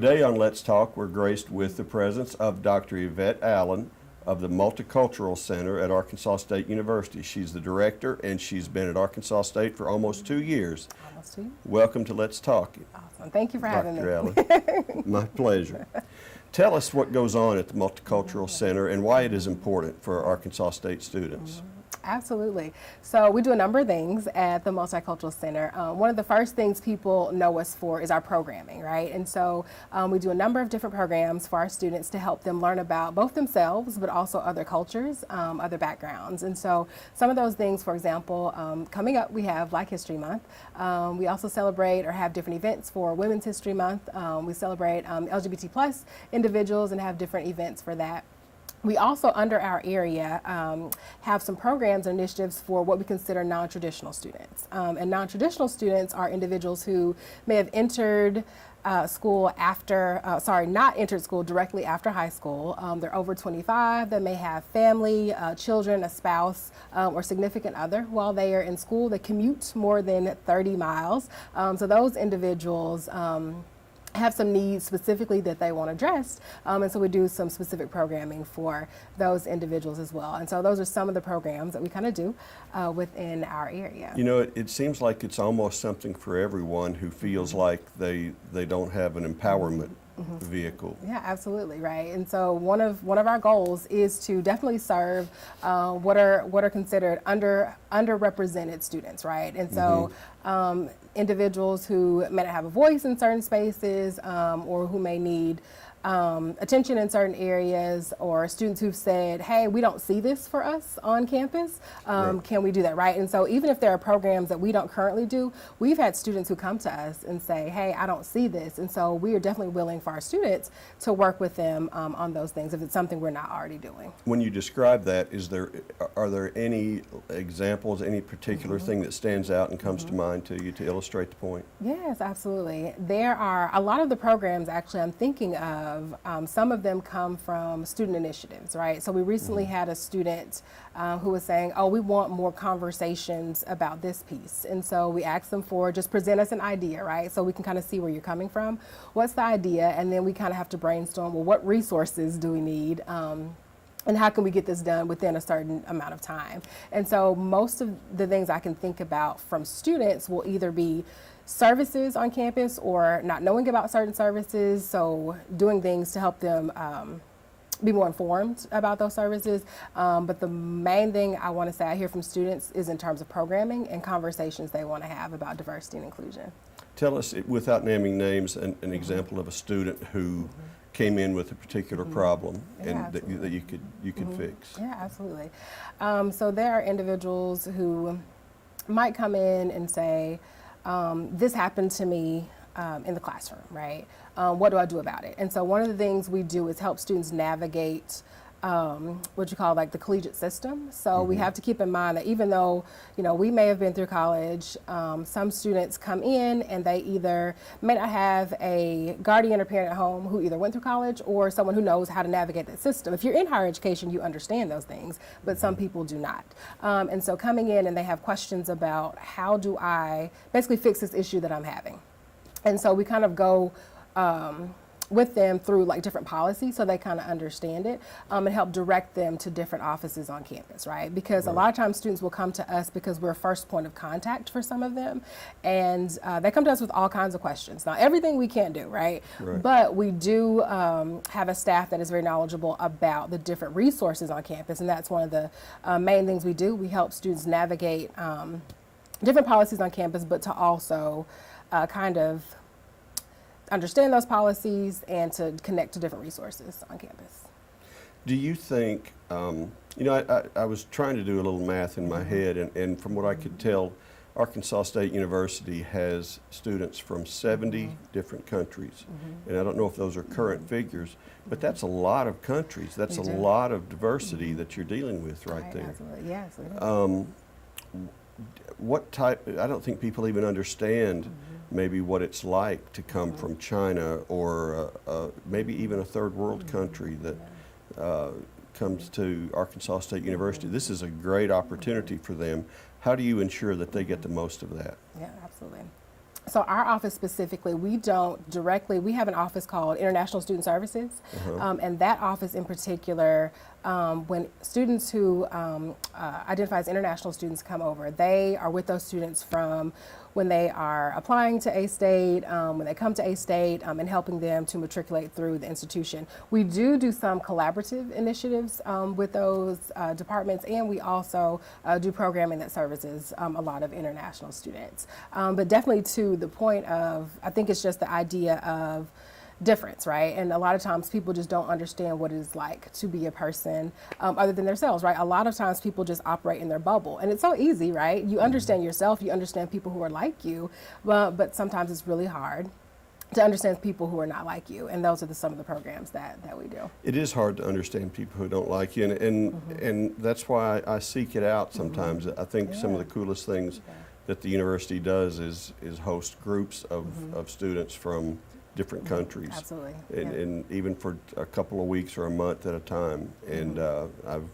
Today on Let's Talk, we're graced with the presence of Dr. Evette Allen of the Multicultural Center at Arkansas State University. She's the director, and she's been at Arkansas State for almost 2 years. Almost 2. Welcome to Let's Talk. Awesome. Thank you for having me. Dr. Allen. My pleasure. Tell us what goes on at the Multicultural Center and why it is important for Arkansas State students. Absolutely. So we do a number of things at the Multicultural Center. One of the first things people know us for is our programming, right? And so we do a number of different programs for our students to help them learn about both themselves, but also other cultures, other backgrounds. And so some of those things, for example, coming up, we have Black History Month. We also celebrate or have different events for Women's History Month. We celebrate LGBT plus individuals and have different events for that. We also, under our area, have some programs and initiatives for what we consider non-traditional students. And non-traditional students are individuals who may have entered school after, not entered school directly after high school. They're over 25, they may have family, children, a spouse, or significant other while they are in school. They commute more than 30 miles. So those individuals have some needs specifically that they want addressed, and so we do some specific programming for those individuals as well. And so those are some of the programs that we kind of do within our area. You know, it seems like it's almost something for everyone who feels like they don't have an empowerment vehicle. Yeah, absolutely, right. And so one of our goals is to definitely serve what are considered underrepresented students, right? And so individuals who may not have a voice in certain spaces, or who may need attention in certain areas, or students who've said, hey, we don't see this for us on campus, Right. Can we do that, right? And so even if there are programs that we don't currently do, we've had students who come to us and say, hey, I don't see this. And so we are definitely willing for our students to work with them on those things if it's something we're not already doing. When you describe that, are there any examples, any particular thing that stands out and comes to mind to you to illustrate the point? Yes, absolutely. There are a lot of the programs actually I'm thinking of, some of them come from student initiatives, right? So we recently had a student who was saying, oh, we want more conversations about this piece. And so we asked them for just present us an idea, right? So we can kind of see where you're coming from. What's the idea? And then we kind of have to brainstorm, well, what resources do we need? And how can we get this done within a certain amount of time? And so most of the things I can think about from students will either be services on campus or not knowing about certain services, so doing things to help them be more informed about those services. But the main thing I want to say I hear from students is in terms of programming and conversations they want to have about diversity and inclusion. Tell us, without naming names, an example of a student who came in with a particular problem and that you could fix. Yeah, absolutely. So there are individuals who might come in and say, this happened to me in the classroom, right? What do I do about it? And so one of the things we do is help students navigate what you call like the collegiate system. So we have to keep in mind that even though, we may have been through college, some students come in and they either may not have a guardian or parent at home who either went through college or someone who knows how to navigate that system. If you're in higher education, you understand those things, but some people do not. And so coming in and they have questions about how do I basically fix this issue that I'm having. And so we kind of go with them through like different policies so they kind of understand it, and help direct them to different offices on campus, right? Because a lot of times students will come to us because we're a first point of contact for some of them, and they come to us with all kinds of questions. Now, everything we can't do, right? But we do have a staff that is very knowledgeable about the different resources on campus, and that's one of the main things we do. We help students navigate different policies on campus, but to also kind of understand those policies and to connect to different resources on campus. Do you think, I was trying to do a little math in my head, and from what I could tell, Arkansas State University has students from 70 different countries. And I don't know if those are current figures, but that's a lot of countries. That's a lot of diversity that you're dealing with right there. Absolutely, yes. What type, I don't think people even understand maybe what it's like to come from China or maybe even a third world country that comes to Arkansas State University. This is a great opportunity for them. How do you ensure that they get the most of that? Yeah, absolutely. So our office specifically, we don't directly, we have an office called International Student Services. And that office in particular, when students who identify as international students come over, they are with those students from when they are applying to A-State, when they come to A-State, and helping them to matriculate through the institution. We do some collaborative initiatives with those departments, and we also do programming that services a lot of international students. But definitely to the point of, I think it's just the idea of difference, right? And a lot of times people just don't understand what it is like to be a person other than themselves, right? A lot of times people just operate in their bubble, and it's so easy, right? You understand yourself, you understand people who are like you, but sometimes it's really hard to understand people who are not like you, and those are some of the programs that we do. It is hard to understand people who don't like you, and that's why I seek it out sometimes. I think some of the coolest things that the university does is host groups of students from different countries. Absolutely. And even for a couple of weeks or a month at a time. And I've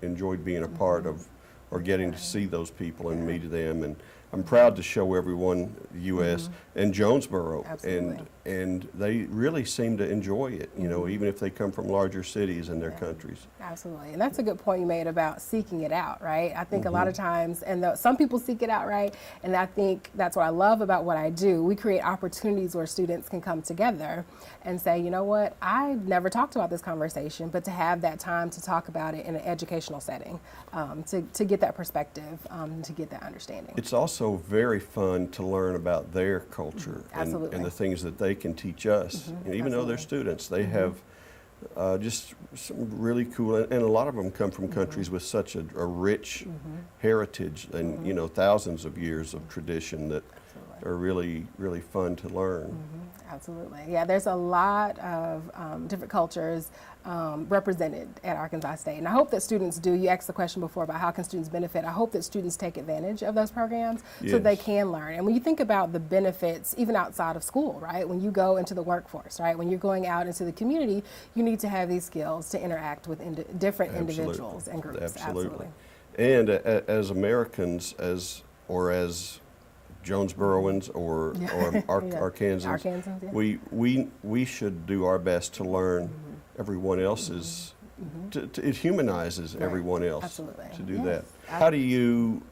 enjoyed being a part of, or getting to see those people and meet them. And I'm proud to show everyone the U.S. and Jonesboro. Absolutely. And they really seem to enjoy it, you know, even if they come from larger cities in their countries. Absolutely. And that's a good point you made about seeking it out, right? I think a lot of times, and some people seek it out, right? And I think that's what I love about what I do. We create opportunities where students can come together and say, you know what, I never talked about this conversation, but to have that time to talk about it in an educational setting, to get that perspective, to get that understanding. It's also very fun to learn about their culture and the things that they can teach us. And even though they're students, they have just some really cool, and a lot of them come from countries with such a rich heritage and you know, thousands of years of tradition that are really, really fun to learn. Absolutely. Yeah, there's a lot of different cultures represented at Arkansas State. And I hope that students do, you asked the question before about how can students benefit, I hope that students take advantage of those programs so they can learn. And when you think about the benefits, even outside of school, right, when you go into the workforce, right, when you're going out into the community, you need to have these skills to interact with different individuals and groups. Absolutely. And as Americans, as Jonesboroans or Arkansans, we should do our best to learn everyone else's. It humanizes everyone else to do that. How do you,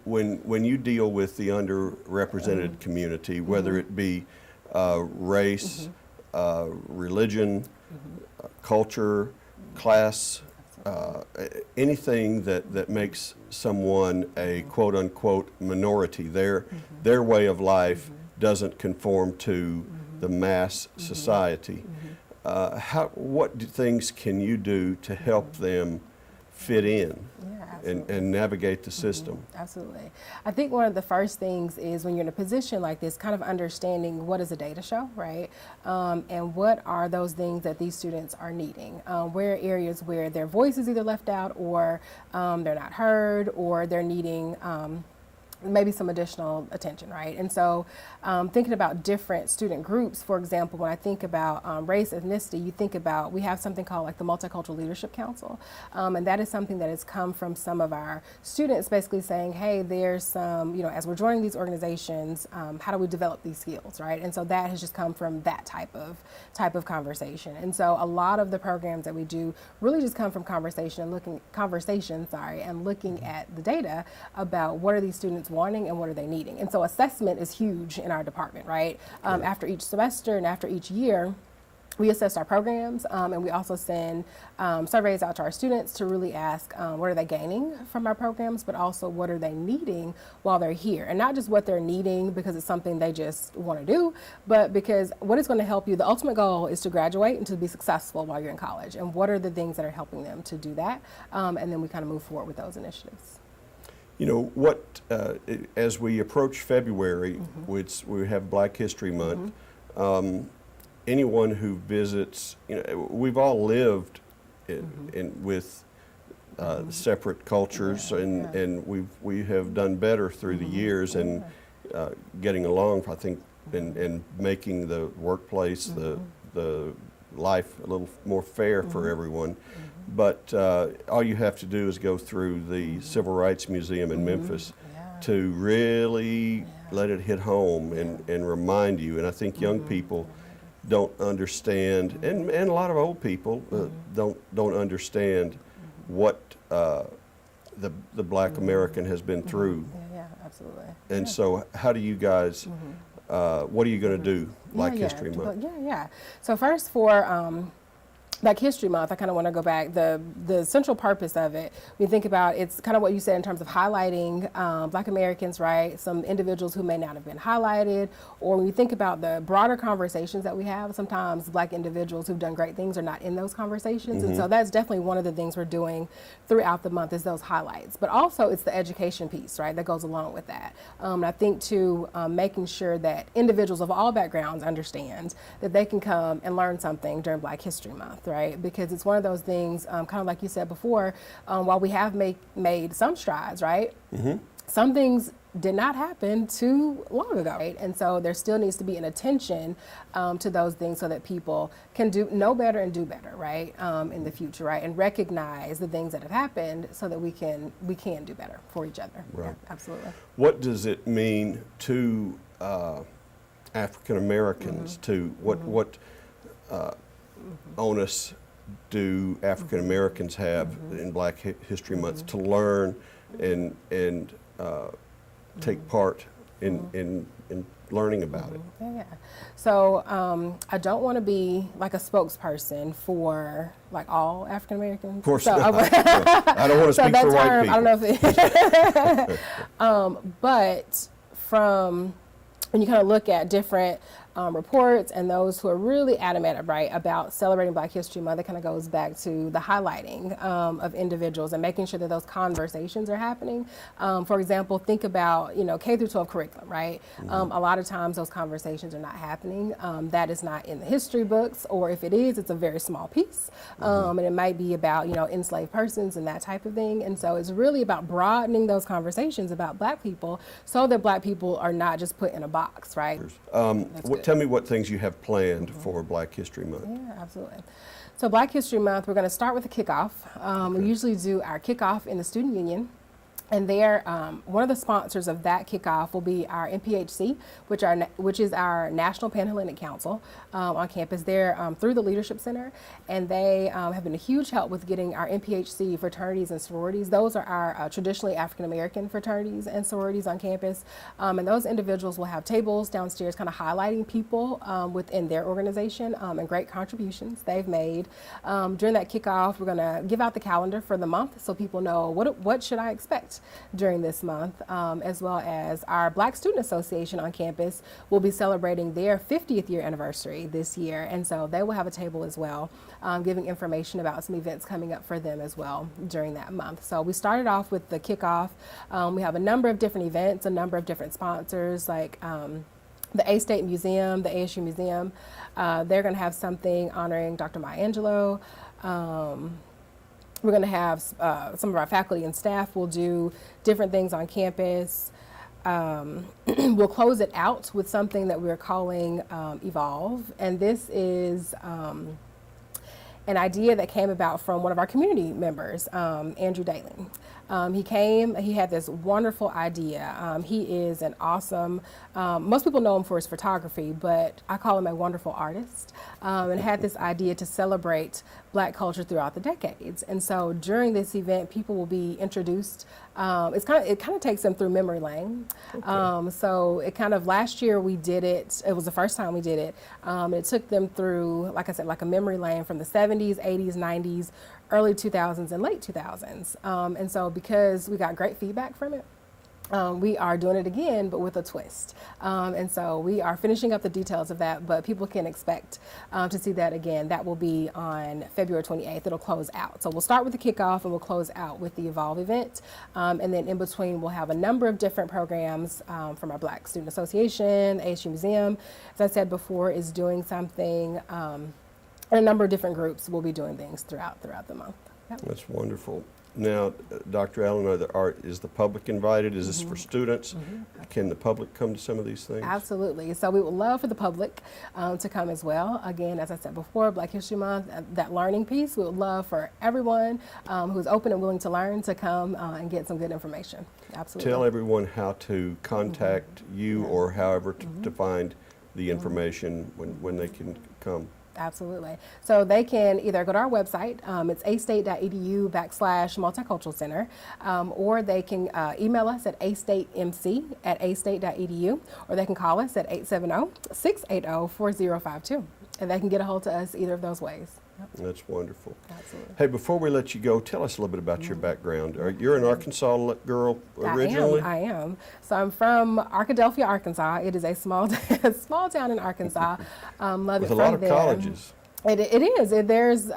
when you deal with the underrepresented community, whether it be race, religion, culture, class, anything that makes someone a quote-unquote minority, their way of life doesn't conform to the mass society. What things can you do to help them fit in and navigate the system? Absolutely. I think one of the first things is when you're in a position like this, kind of understanding what does the data show, right? And what are those things that these students are needing? Where are areas where their voice is either left out or they're not heard or they're needing maybe some additional attention, right? And so thinking about different student groups, for example, when I think about race, ethnicity, you think about, we have something called like the Multicultural Leadership Council. And that is something that has come from some of our students basically saying, hey, there's some, you know, as we're joining these organizations, how do we develop these skills, right? And so that has just come from that type of conversation. And so a lot of the programs that we do really just come from conversation and looking at the data about what are these students wanting and what are they needing. And so assessment is huge in our department, right? After each semester and after each year, we assess our programs and we also send surveys out to our students to really ask what are they gaining from our programs, but also what are they needing while they're here. And not just what they're needing because it's something they just want to do, but because what is going to help you, the ultimate goal is to graduate and to be successful while you're in college. And what are the things that are helping them to do that? And then we kind of move forward with those initiatives. You know, what, as we approach February, which we have Black History Month, anyone who visits, you know, we've all lived with separate cultures, and we have done better through the years and getting along, I think, and making the workplace, the life a little more fair for everyone. But all you have to do is go through the Civil Rights Museum in Memphis to really let it hit home and remind you. And I think young people don't understand, and a lot of old people don't understand what the Black American has been through. Yeah, absolutely. And so how do you guys, what are you going to do Black History Month? Yeah. So first for Black History Month, I kind of want to go back. The central purpose of it, when you think about it's kind of what you said in terms of highlighting Black Americans, right? Some individuals who may not have been highlighted, or when you think about the broader conversations that we have, sometimes Black individuals who've done great things are not in those conversations. And so that's definitely one of the things we're doing throughout the month is those highlights. But also it's the education piece, right, that goes along with that. And I think too, making sure that individuals of all backgrounds understand that they can come and learn something during Black History Month, right? Because it's one of those things, kind of like you said before, while we have made some strides, right? Some things did not happen too long ago, right? And so there still needs to be an attention to those things so that people can know better and do better, right? In the future, right? And recognize the things that have happened so that we can do better for each other. Right. Yeah, absolutely. What does it mean to African Americans to what onus do African Americans have in Black History Month to learn and take part in learning about it? Yeah. So I don't want to be like a spokesperson for like all African Americans. Of course so, not. I don't want to speak for white people. I don't know if but from when you kind of look at different reports and those who are really adamant, right, about celebrating Black History Month, it kind of goes back to the highlighting of individuals and making sure that those conversations are happening. For example, think about, K through 12 curriculum, right? A lot of times those conversations are not happening. That is not in the history books, or if it is, it's a very small piece. And it might be about, enslaved persons and that type of thing. And so it's really about broadening those conversations about Black people so that Black people are not just put in a box, right? Tell me what things you have planned for Black History Month. Yeah, absolutely. So Black History Month, we're going to start with a kickoff. We usually do our kickoff in the Student Union. And there, one of the sponsors of that kickoff will be our NPHC, which is our National Panhellenic Council on campus there through the Leadership Center. And they have been a huge help with getting our NPHC fraternities and sororities. Those are our traditionally African-American fraternities and sororities on campus. And those individuals will have tables downstairs kind of highlighting people within their organization and great contributions they've made. During that kickoff, we're going to give out the calendar for the month so people know what should I expect during this month, as well as our Black Student Association on campus will be celebrating their 50th year anniversary this year. And so they will have a table as well, giving information about some events coming up for them as well during that month. So we started off with the kickoff. We have a number of different events, a number of different sponsors like the A-State Museum, the ASU Museum. They're going to have something honoring Dr. Maya Angelou. We're going to have some of our faculty and staff will do different things on campus. We'll close it out with something that we're calling Evolve. And this is an idea that came about from one of our community members, Andrew Daling. He had this wonderful idea. He is an awesome, most people know him for his photography, but I call him a wonderful artist, and had this idea to celebrate Black culture throughout the decades. And so during this event, people will be introduced. It kind of takes them through memory lane. Okay. So it kind of, last year we did it. It was the first time we did it. It took them through, like I said, like a memory lane from the 70s, 80s, 90s, early 2000s, and late 2000s. And so because we got great feedback from it, we are doing it again, but with a twist. And so we are finishing up the details of that, but people can expect to see that again. That will be on February 28th. It'll close out. So we'll start with the kickoff and we'll close out with the Evolve event. And then in between, we'll have a number of different programs from our Black Student Association, the ASU Museum, as I said before, is doing something. And a number of different groups will be doing things throughout the month. Yep. That's wonderful. Now, Dr. Allen, is the public invited? Is this for students? Can the public come to some of these things? Absolutely. So we would love for the public to come as well. Again, as I said before, Black History Month, that learning piece, we would love for everyone who's open and willing to learn to come and get some good information. Absolutely. Tell everyone how to contact you or however to find the information when they can come. Absolutely. So they can either go to our website, it's astate.edu/multicultural center, or they can email us at astatemc@astate.edu, or they can call us at 870-680-4052. And they can get a hold of us either of those ways. Yep. That's wonderful. Absolutely. Hey, before we let you go, tell us a little bit about your background. You're an Arkansas girl originally? I am. So I'm from Arkadelphia, Arkansas. It is a small small town in Arkansas. Love With it a lot from of there. colleges. It is. There's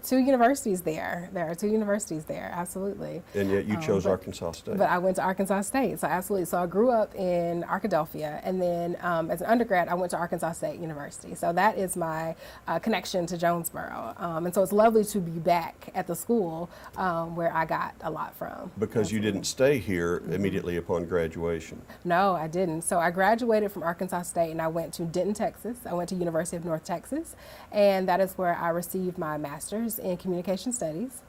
2 universities there. There are 2 universities there, absolutely. And yet you chose Arkansas State. But I went to Arkansas State, so absolutely. So I grew up in Arkadelphia, and then as an undergrad, I went to Arkansas State University. So that is my connection to Jonesboro. And so it's lovely to be back at the school where I got a lot from. Because you didn't stay here immediately upon graduation. No, I didn't. So I graduated from Arkansas State, and I went to Denton, Texas. I went to University of North Texas, and that is where I received my master's in communication studies.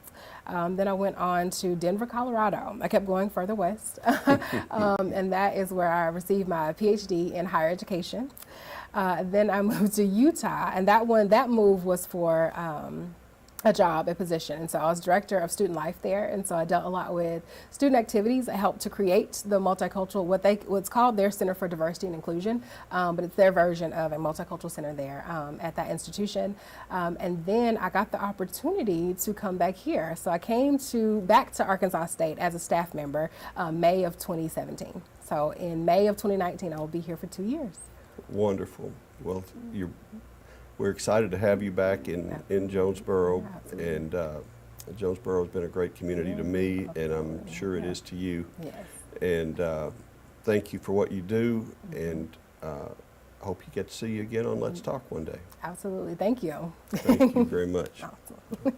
Then I went on to Denver, Colorado. I kept going further west, and that is where I received my PhD in higher education. Then I moved to Utah, and that move was for a job, a position. And so I was director of student life there. And so I dealt a lot with student activities. I helped to create the multicultural, what's called their Center for Diversity and Inclusion, but it's their version of a multicultural center there at that institution. And then I got the opportunity to come back here. So I came back to Arkansas State as a staff member May of 2017. So in May of 2019, I will be here for 2 years. Wonderful. Well, we're excited to have you back in Jonesboro, and Jonesboro has been a great community to me, and I'm sure it is to you. Yes. And thank you for what you do, and hope you get to see you again on Let's Talk one day. Absolutely. Thank you. Thank you very much. Awesome.